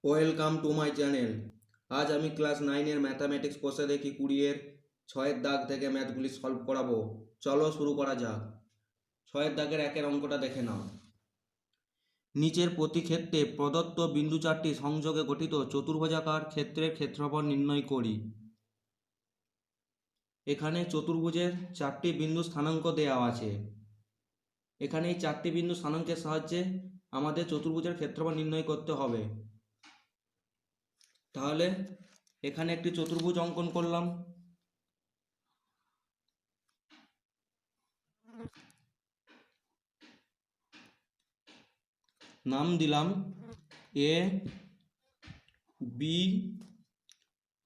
Welcome to my channel. আজ আমি class 9-এর mathematics কোষে দেখি 20-এর 6-এর দাগ থেকে ম্যাথগুলি সলভ করাবো। চলো শুরু করা যাক। 6-এর দাগের 1-এর অঙ্কটা দেখে নাও। নিচের প্রতি ক্ষেত্রে প্রদত্ত বিন্দু চারটি সংযোগে গঠিত চতুর্ভুজাকার ক্ষেত্রের ক্ষেত্রফল নির্ণয় করি। এখানে চতুর্ভুজের চারটি বিন্দু স্থানাঙ্ক দেওয়া আছে। এখানে এই চারটি বিন্দু স্থানাঙ্কের সাহায্যে আমাদের চতুর্ভুজের ক্ষেত্রফল নির্ণয় করতে হবে। তাহলে এখানে একটি চতুর্ভুজ অঙ্কন করলাম। নাম দিলাম এ বি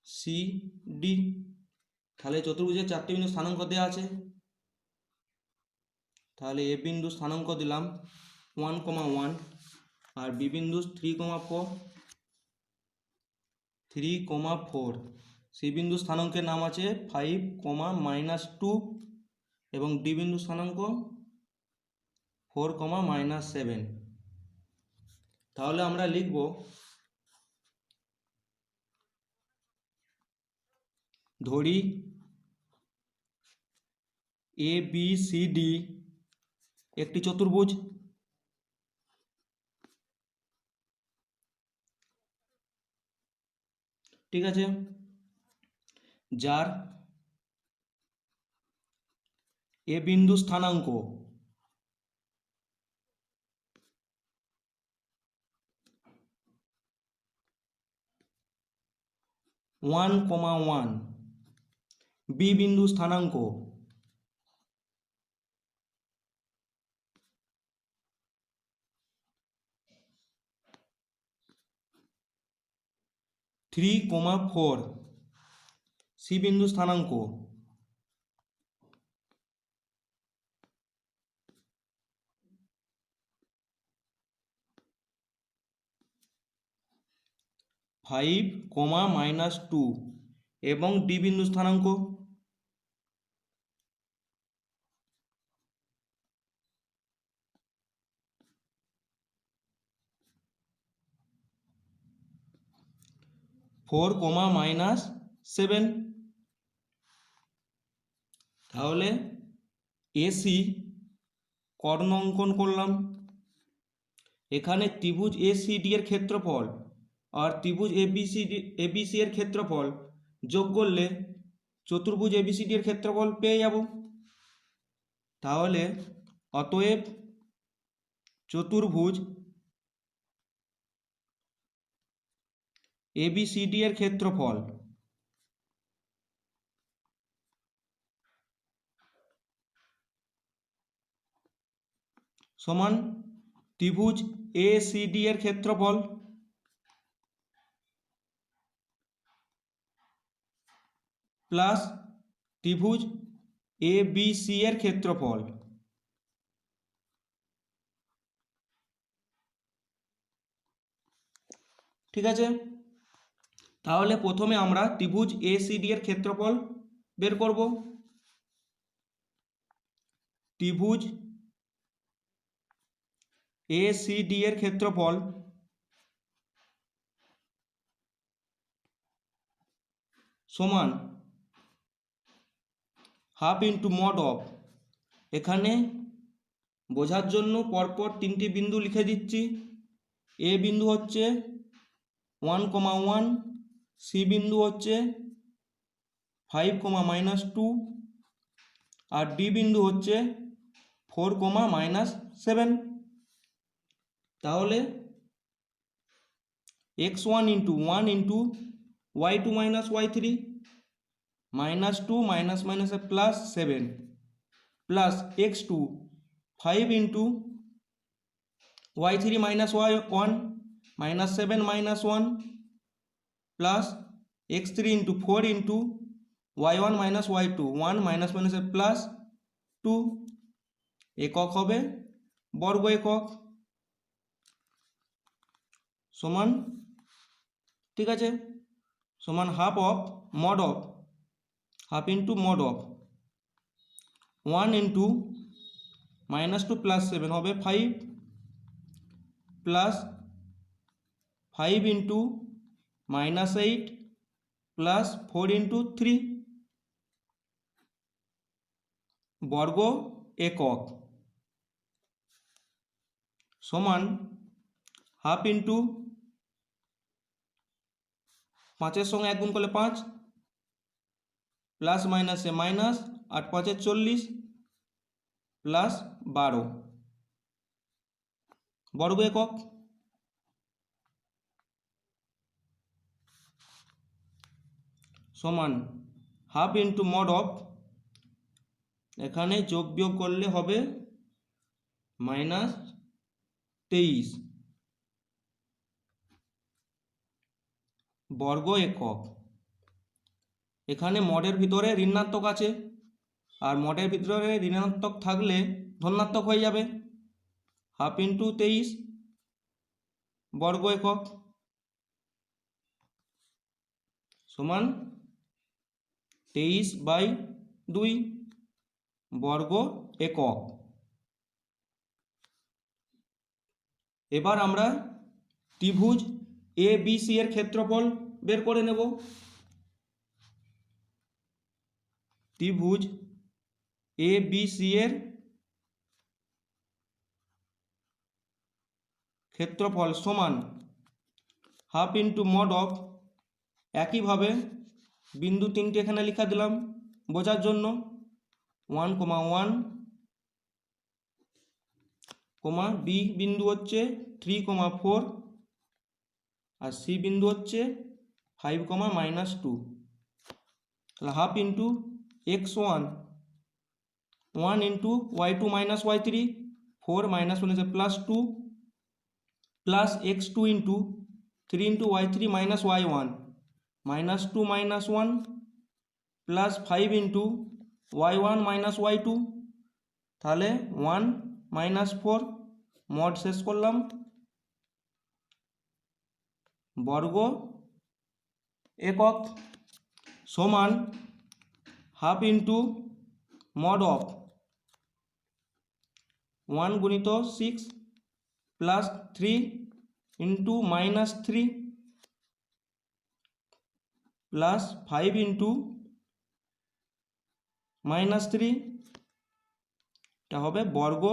সি ডি। তাহলে চতুর্ভুজের চারটি বিন্দু স্থানাঙ্ক দেওয়া আছে। তাহলে এ বিন্দু স্থানাঙ্ক দিলাম 1,1 আর বি বিন্দু 3,4 সি বিন্দু স্থানাঙ্কের নাম আছে 5,-2 এবং ডি বিন্দু স্থানাঙ্ক 4,-7। তাহলে আমরা লিখব ধরি এ বি সি ডি একটি চতুর্ভুজ। ঠিক আছে, যার এ বিন্দু স্থানাঙ্ক 1,1, বি বিন্দু স্থানাঙ্ক 3,4, সি বিন্দু স্থানাঙ্ক 5,-2 এবং ডি বিন্দু স্থানাঙ্ক 4,-7। তাহলে এসি কর্ণ অঙ্কন করলাম। এখানে ত্রিভুজ এসিডি এর ক্ষেত্রফল আর ত্রিভুজ এবিসি এর ক্ষেত্রফল যোগ করলে চতুর্ভুজ এবিসিডি এর ক্ষেত্রফল পেয়ে যাব। তাহলে অতএব চতুর্ভুজ এবিসিডি এর ক্ষেত্রফল সমান ত্রিভুজ এসিডি এর ক্ষেত্রফল প্লাস ত্রিভুজ এবিসি এর ক্ষেত্রফল। ঠিক আছে, তাহলে প্রথমে আমরা ত্রিভুজ এসিডি এর ক্ষেত্রফল বের করব। ত্রিভুজ এসিডি এর ক্ষেত্রফল সমান হাফ ইন্টু মড অফ, এখানে বোঝার জন্য পরপর তিনটি বিন্দু লিখে দিচ্ছি। এ বিন্দু হচ্ছে 1,1, সি বিন্দু হচ্ছে 5,-2 আর ডি বিন্দু হচ্ছে 4,-7। তাহলে x1 into 1 into y2 minus y3 -2 minus মাইনাসে plus 7 plus x2 5 into y3 minus y1 minus 7 minus 1 plus x3 into 4 into y1 minus y2 1 minus মাইনাসে প্লাস 2। একক হবে বর্গ একক সমান, ঠিক আছে, সমান half of mod of, half into mod of 1 into -2 + 7 হবে 5 প্লাস 5 ইন্টু -8 প্লাস 4 ইন্টু 3 বর্গ একক সমান হাফ ইন্টু 5-এর সঙ্গে 1 গুণ করলে 5 প্লাস মাইনাসে মাইনাস 8-5 40 প্লাস 12 বর্গ একক সমান হাফ ইন্টু মড অফ, এখানে যোগ বিয়োগ করলে হবে -23 বর্গ একক। এখানে মডের ভিতরে ঋণাত্মক আছে, আর মডের ভিতরে ঋণাত্মক থাকলে ধনাত্মক হয়ে যাবে। হাফ ইন্টু 23 বর্গ একক সমান 23/2 বর্গ একক। এবার আমরা ত্রিভুজ ABC এর ক্ষেত্রফল বের করে নেব। ত্রিভুজ ABC এর ক্ষেত্রফল সমান হাফ ইন্টু মড অফ, একইভাবে বিন্দু 3টে এখানে লিখা দিলাম বোঝার জন্য, 1,1, B বিন্দু হচ্ছে 3,4 আর C বিন্দু হচ্ছে 5,-2। তাহলে half into x1 1 into y2 minus y3 4 minus 1 আছে +2 plus x2 into 3 into y3 minus y1 -2 minus 1 plus 5 into y1 minus y2, তাহলে 1 মাইনাস 4 মড শেষ করলাম বর্গ একক সমান হাফ ইন্টু মড অফ 1 গুণিত 6 প্লাস 3 ইন্টু -3 প্লাস 5 ইন্টু -3, এটা হবে বর্গ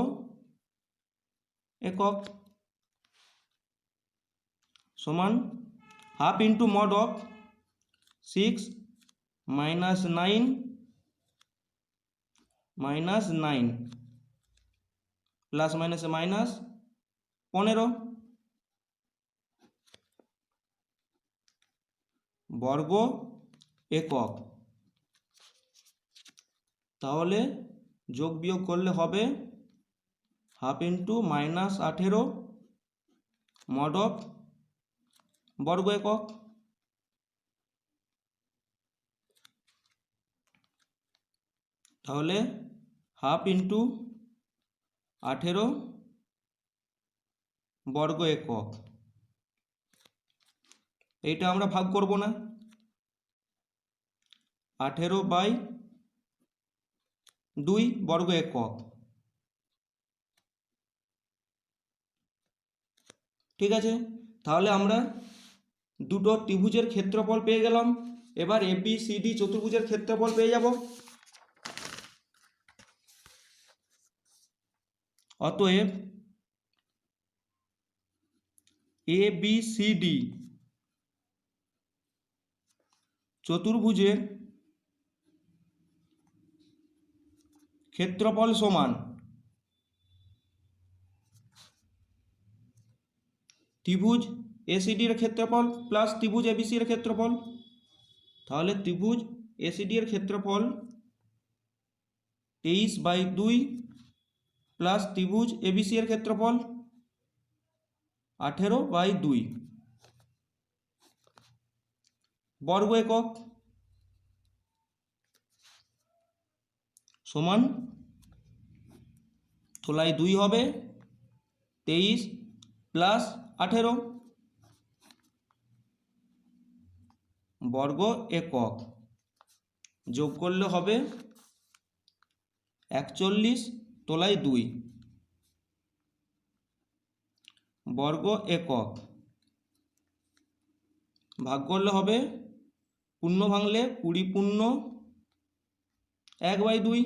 একক সমান half into mod of 6 -9 plus মাইনাসে মাইনাস 15 বর্গ একক। তাহলে যোগ বিয়োগ করলে হবে হাফ ইন্টু -18 মড অফ বর্গ একক। তাহলে হাফ ইন্টু 18 বর্গ একক, এইটা আমরা ভাগ করব না, 18/2 বর্গ একক। ঠিক আছে, তাহলে আমরা দুটো ত্রিভুজের ক্ষেত্রফল পেয়ে গেলাম। এবার ABCD চতুর্ভুজের ক্ষেত্রফল পেয়ে যাব। অতএব ABCD চতুর্ভুজের ক্ষেত্রফল সমান ত্রিভুজ ACD এর ক্ষেত্রফল প্লাস ত্রিভুজ ABC এর ক্ষেত্রফল। তাহলে ত্রিভুজ ACD এর ক্ষেত্রফল 23/2 প্লাস ত্রিভুজ ABC এর ক্ষেত্রফল 18/2 বর্গ একক সমান তোলায় 2 হবে 23 প্লাস 18 বর্গ একক, যোগ করলে হবে 41 তোলায় 2 বর্গ একক। ভাগ করলে হবে পূর্ণ ভাঙলে 20 পূর্ণ 1/2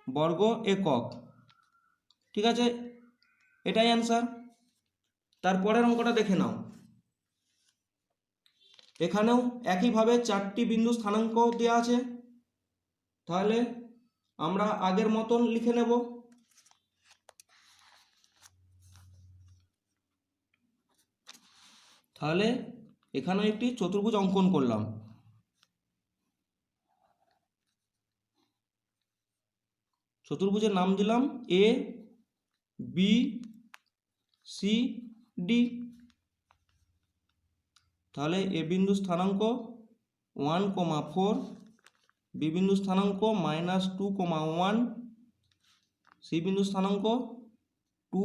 বর্গ একক। ঠিক আছে, এটাই অ্যান্সার। তারপরের অঙ্কটা দেখে নাও। এখানেও একইভাবে 4টি বিন্দু স্থানাঙ্ক দেওয়া আছে, তাহলে আমরা আগের মতন লিখে নেব। তাহলে এখানে একটি চতুর্ভুজ অঙ্কন করলাম। চতুর্ভুজের নাম দিলাম এ বি সি ডি। তাহলে এ বিন্দু স্থানাঙ্ক 1,4, বি বিন্দু স্থানাঙ্ক -2,1, সি বিন্দু স্থানাঙ্ক 2,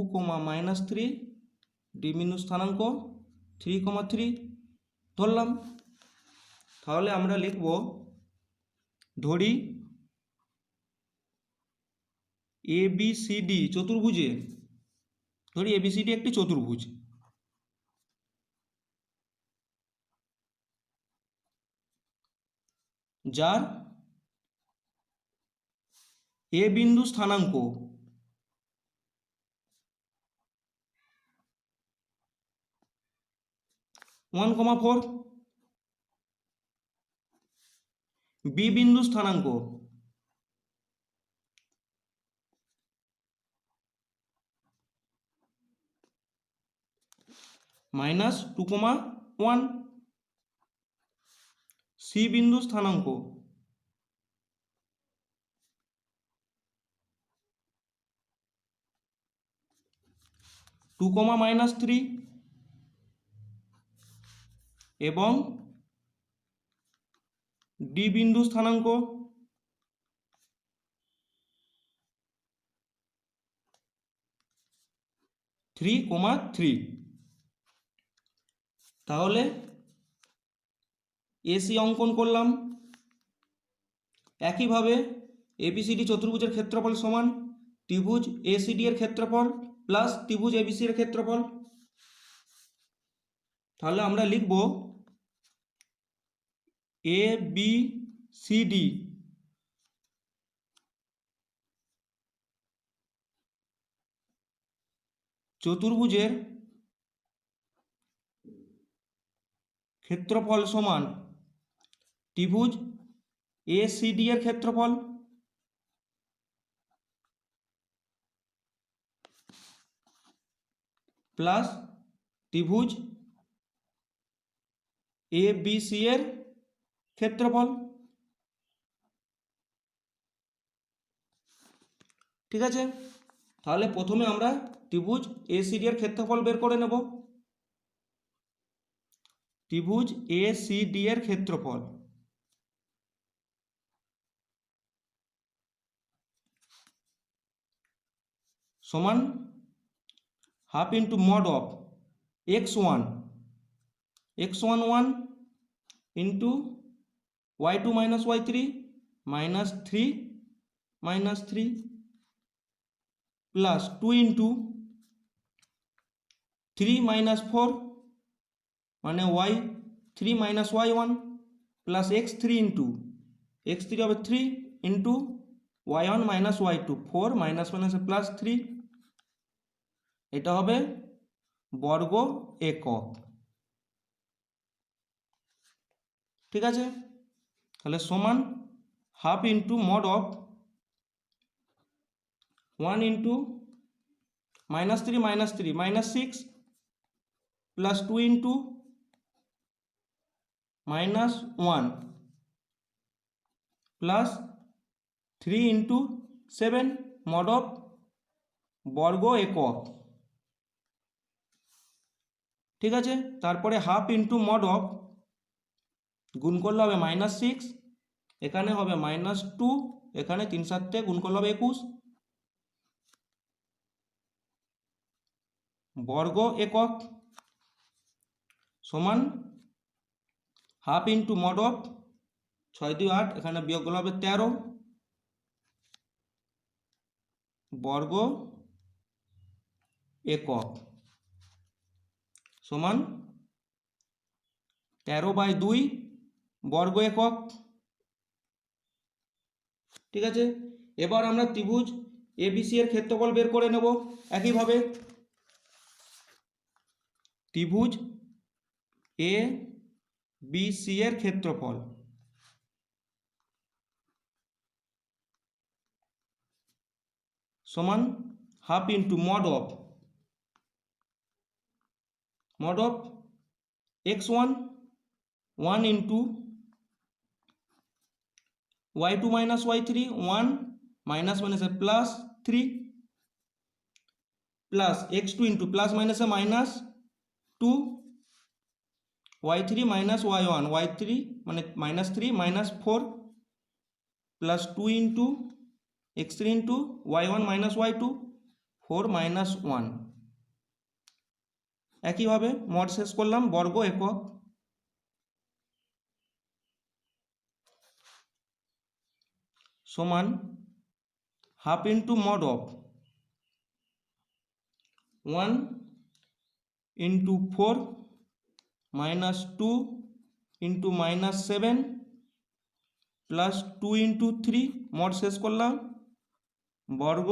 ডি বিন্দু স্থানাঙ্ক 3,3 ধরলাম। তাহলে আমরা লিখব, ধরি এ বি সি ডি চতুর্ভুজে, ধরি এ বি সি ডি একটি চতুর্ভুজ, যার এ বিন্দু স্থানাঙ্ক 1,4, বি বিন্দু স্থানাঙ্ক -2,1, সি বিন্দু স্থানাঙ্ক 2, -3 এবং ডি বিন্দু স্থানাঙ্ক 3,3। তাহলে এসি অঙ্কন করলাম। একইভাবে এবিসিডি চতুর্ভুজের ক্ষেত্রফল সমান ত্রিভুজ এসিডি এর ক্ষেত্রফল প্লাস ত্রিভুজ এবিসি এর ক্ষেত্রফল। তাহলে আমরা লিখব এ বি সি ডি চতুর্ভুজের ক্ষেত্রফল সমান ত্রিভুজ এসিডি এর ক্ষেত্রফল প্লাস ত্রিভুজ এ বি সি এর ক্ষেত্রফল। ঠিক আছে, তাহলে প্রথমে আমরা ত্রিভুজ এসিডি এর ক্ষেত্রফল বের করে নেব। ত্রিভুজ এসিডি এর ক্ষেত্রফল সমান half into mod of x1 into y2 - y3 -3 plus 2 into 3 - 4 মানে y3 - y1 plus x3 into x3 হবে 3 ইন্টু y1 - y2 4 মাইনাস মাইনাসে প্লাস 3, এটা হবে বর্গ একক। ঠিক আছে, তাহলে সমান half into mod of 1 into -3 -6 plus 2 into -1 plus 3 into 7 mod of বর্গ একক। ঠিক আছে, তারপরে হাফ ইন্টু মড অফ গুণ করলে হবে -6, এখানে হবে -2, এখানে 3 7 গুণ করলে হবে 21 বর্গ একক সমান হাফ ইন্টু মড অফ 6 2 8, এখানে বিয়োগ করলে হবে 13 বর্গ একক সমান 13/2 বর্গ একক। ঠিক আছে, এবার আমরা ত্রিভুজ এবিসি এর ক্ষেত্রফল বের করে নেব একইভাবে। ত্রিভুজ এ বি সি এর ক্ষেত্রফল সমান half into mod of x1 1 into y2 minus y3 1 minus মাইনাসে plus 3 plus x2 into plus মাইনাসে minus 2 y3 minus y1 y3 মানে minus 3 minus 4 plus 2 into x3 into y1 minus y2 4 minus 1। একইভাবে mod শেষ করলাম বর্গ একক সমান half into mod of 1 into 4 minus 2 into minus 7 plus 2 into 3 mod শেষ করলাম বর্গ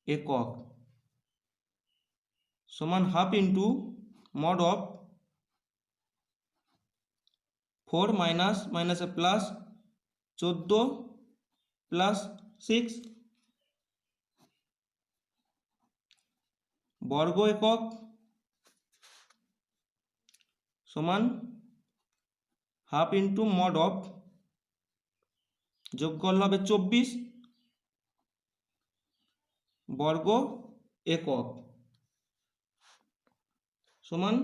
একক সমান half into mod of 4 minus মাইনাসে প্লাস 14 প্লাস 6 বর্গ একক সমান হাফ ইন্টু মড অফ যোগ করলে হবে 24 বর্গ একক সমান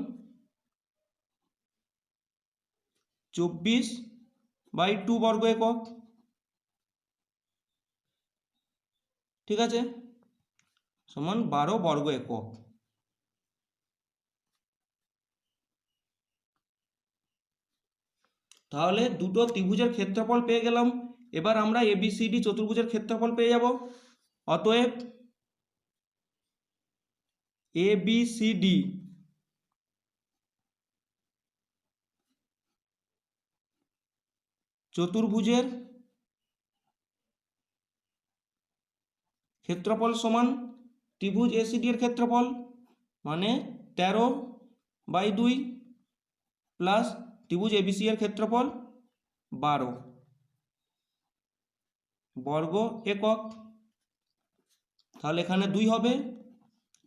24/2 বর্গ একক। ঠিক আছে, সমান 12 বর্গ একক। তাহলে দুটো ত্রিভুজের ক্ষেত্রফল পেয়ে গেলাম। এবার আমরা এবিসিডি চতুর্ভুজের ক্ষেত্রফল পেয়ে যাব। অতএব এবিসিডি চতুর্ভুজের ক্ষেত্রফল সমান ত্রিভুজ এসিডি এর ক্ষেত্রফল মানে 13/2 প্লাস ত্রিভুজ এবিসি এর ক্ষেত্রফল 12 বর্গ একক। তাহলে এখানে 2 হবে,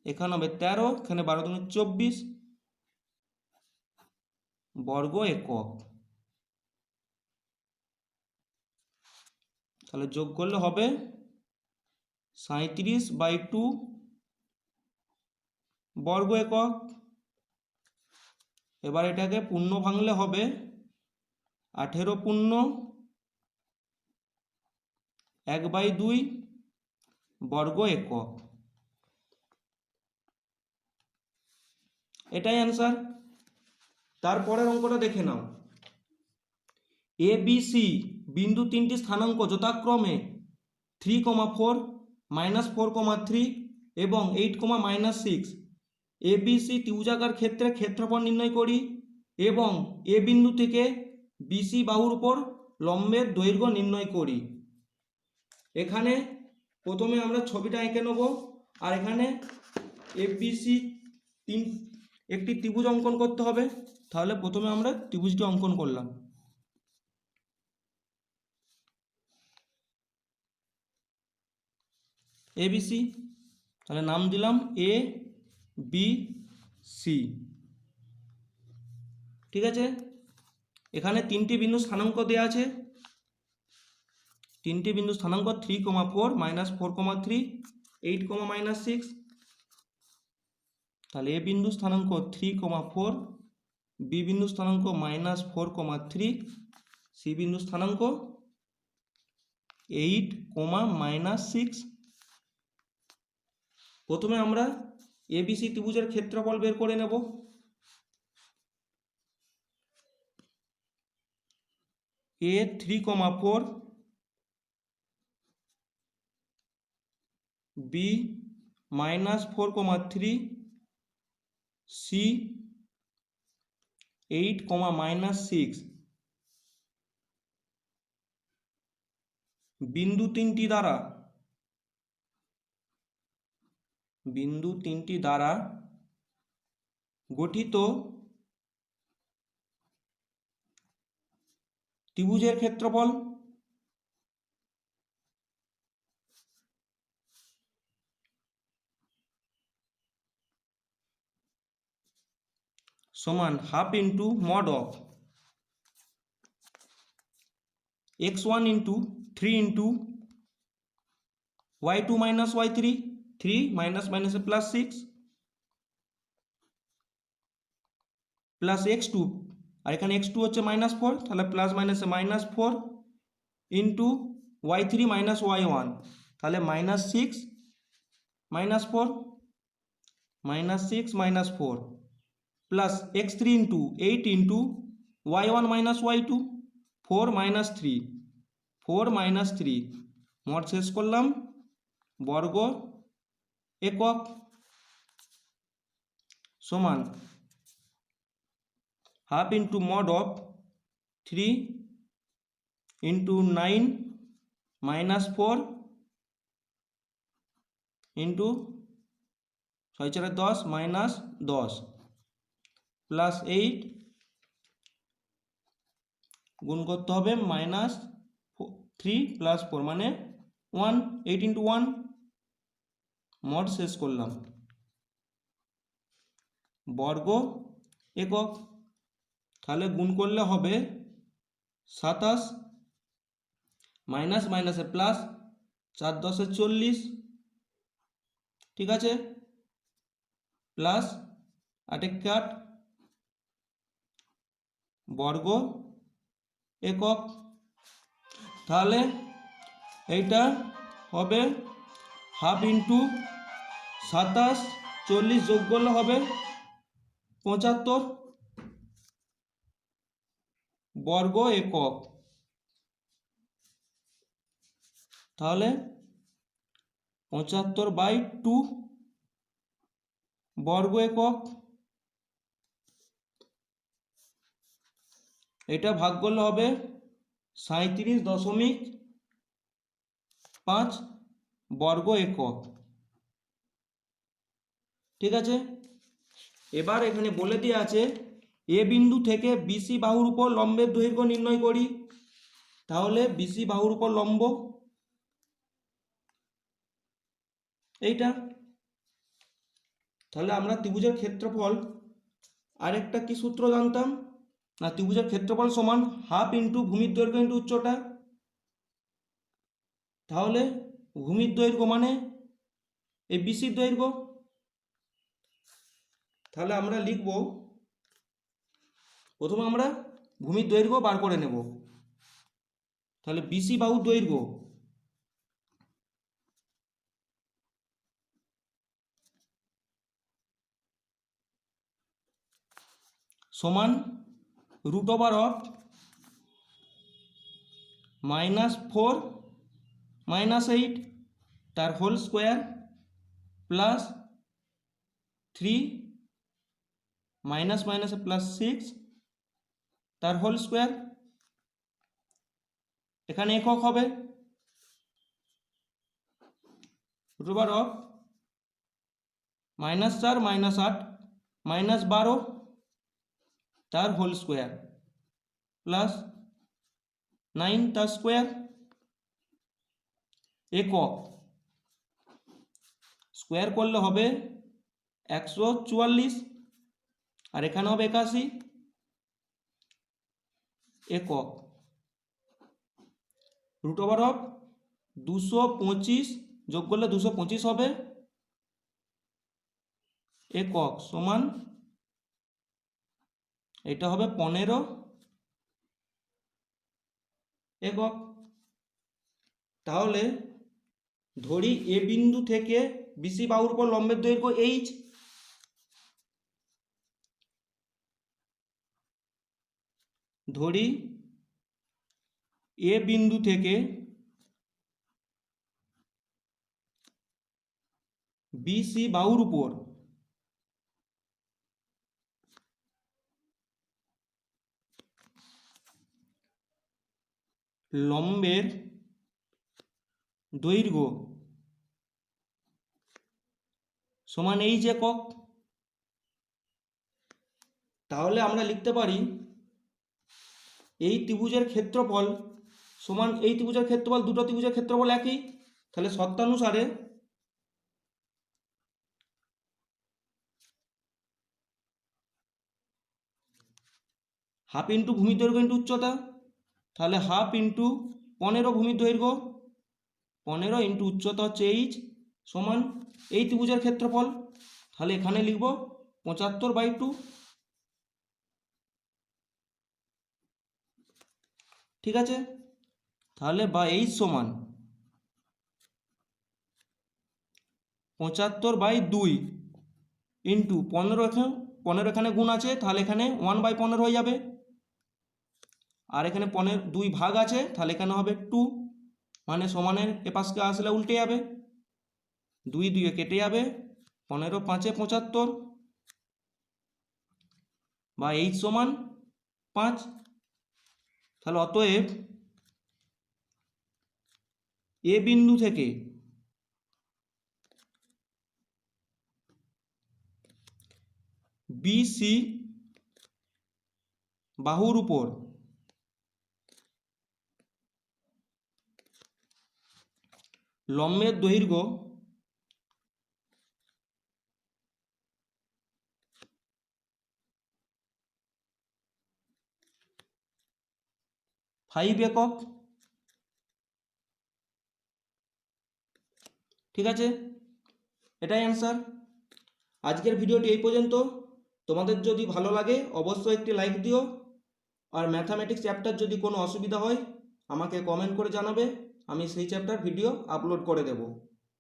এখানে হবে 13, এখানে 12 × 24 বর্গ একক। তাহলে যোগ করলে হবে 37/2 বর্গ একক। এবার এটাকে পূর্ণ ভাঙলে হবে 18 পূর্ণ 1/2 বর্গ একক। এটাই অ্যান্সার। তারপরের অঙ্কটা দেখে নাও। এ বি সি বিন্দু তিনটি স্থানাঙ্ক যথাক্রমে 3,4 -4,3 এবং 8,-6 এবিসি ত্রিভুজাকার ক্ষেত্রে ক্ষেত্রফল নির্ণয় করি এবং এ বিন্দু থেকে বিসি বাহুর উপর লম্বের দৈর্ঘ্য নির্ণয় করি। এখানে প্রথমে আমরা ছবিটা এঁকে নেব আর এখানে এবিসি একটি ত্রিভুজ অঙ্কন করতে হবে। তাহলে প্রথমে আমরা ত্রিভুজটি অঙ্কন করলাম। এবিসি, তাহলে নাম দিলাম এ বি সি। ঠিক আছে, এখানে তিনটি বিন্দু স্থানাঙ্ক দেওয়া আছে। তিনটি বিন্দু স্থানাঙ্ক 3,4 -4,3 8,-6। তাহলে এ বিন্দু স্থানাঙ্ক 3,4, বি বিন্দু স্থানাঙ্ক -4,3, সি বিন্দু স্থানাঙ্ক 8,-6। প্রথমে আমরা এবিসি ত্রিভুজের ক্ষেত্রফল বের করে নেব। এ 3,4, বি -4,3, সি 8, -6 বিন্দু তিনটি দ্বারা গঠিত ত্রিভুজের ক্ষেত্রফল সমান half into mod of x1 into 3 into y2 minus y3, 3 minus মাইনাসে প্লাস 6 প্লাস x2, আর এখানে x2 হচ্ছে -4, তাহলে প্লাস মাইনাসে -4 ইন্টু y3 মাইনাস y1, তাহলে -6 -4 -6 -4 plus x3 into 8 into y1 minus y2, 4 -3 4 -3 মোট শেষ করলাম বর্গ একক সমান half into mod of 3 into 9 -4 into 6 4 10 -10 plus 8 গুণ করতে হবে -3 প্লাস 4 মানে 1, 8 ইন্টু 1 মড শেষ করলাম বর্গ একক, তাহলে গুণ করলে হবে 27 মাইনাস মাইনাসে প্লাস 4 10 40, ঠিক আছে, প্লাস 8 8 বর্গ একক, তাহলে এইটা হবে হাফ ইন্টু 27 40 যোগ করলে হবে 75 বর্গ একক, তাহলে 75/2 বর্গ একক, এটা ভাগ করলে হবে 37.5 বর্গ একক, ঠিক আছে। এবার এখানে বলে দেওয়া আছে এ বিন্দু থেকে বিসি বাহুর উপর লম্বের দৈর্ঘ্য নির্ণয় করি, তাহলে বিসি বাহুর উপর লম্ব এইটা, তাহলে আমরা ত্রিভুজের ক্ষেত্রফল আরেকটা কি সূত্র জানতাম না, ত্রিভুজের ক্ষেত্রফল সমান হাফ ইন্টু ভূমির দৈর্ঘ্য ইন্টু উচ্চতা, তাহলে ভূমির দৈর্ঘ্য মানে এই বিসির দৈর্ঘ্য, তাহলে আমরা লিখব প্রথমে আমরা ভূমির দৈর্ঘ্য বার করে নেব, তাহলে বিসি বাহুর দৈর্ঘ্য সমান √((8 তার হোল স্কোয়ার প্লাস 3 মাইনাস মাইনাসে প্লাস 6 তার হোল স্কোয়ার, এখানে একক হবে √((4 -8 -12 তার হোল স্কোয়ার প্লাস 9 তার স্কোয়ার, একক স্কোয়ার করলে হবে 144 আর এখানে হবে 81 একক, √(225 যোগ করলে 225 হবে একক সমান এটা হবে 15 একক, তাহলে ধরি এ বিন্দু থেকে বিসি বাহুর উপর লম্বের দৈর্ঘ্য h, ধরি এ বিন্দু থেকে বিসি বাহুর উপর লম্বের দৈর্ঘ্য সমান h একক। তাহলে আমরা লিখতে পারি এই ত্রিভুজের ক্ষেত্রফল সমান এই ত্রিভুজের ক্ষেত্রফল, দুটো ত্রিভুজের ক্ষেত্রফল একই, তাহলে শর্তানুসারে হাফ ইন্টু ভূমির দৈর্ঘ্য ইন্টু উচ্চতা, তাহলে হাফ ইন্টু 15 ভূমির দৈর্ঘ্য 15 ইন্টু উচ্চতা হচ্ছে h সমান এই ত্রিভুজের ক্ষেত্রফল, তাহলে এখানে লিখব 75/2। ঠিক আছে, তাহলে বা h সমান 75/2 ইন্টু 15 এখানে গুণ আছে, তাহলে এখানে 1/15 হয়ে যাবে, আর এখানে 2 ভাগ আছে, তাহলে এখানে হবে 2, মানে সমানের এপাশকে আসলে উল্টে যাবে, 2 2 কেটে যাবে, 15 5 75, বা h সমান 5। তাহলে অতএব এ বিন্দু থেকে বিসি বাহুর উপর লম্বের দৈর্ঘ্য 5 একক। ঠিক আছে, এটাই অ্যান্সার। আজকের ভিডিওটি এই পর্যন্ত। তোমাদের যদি ভালো লাগে অবশ্যই একটি লাইক দিও, আর ম্যাথামেটিক্স চ্যাপ্টার যদি কোনো অসুবিধা হয় আমাকে কমেন্ট করে জানাবে, আমি সেই চ্যাপ্টার ভিডিও আপলোড করে দেব।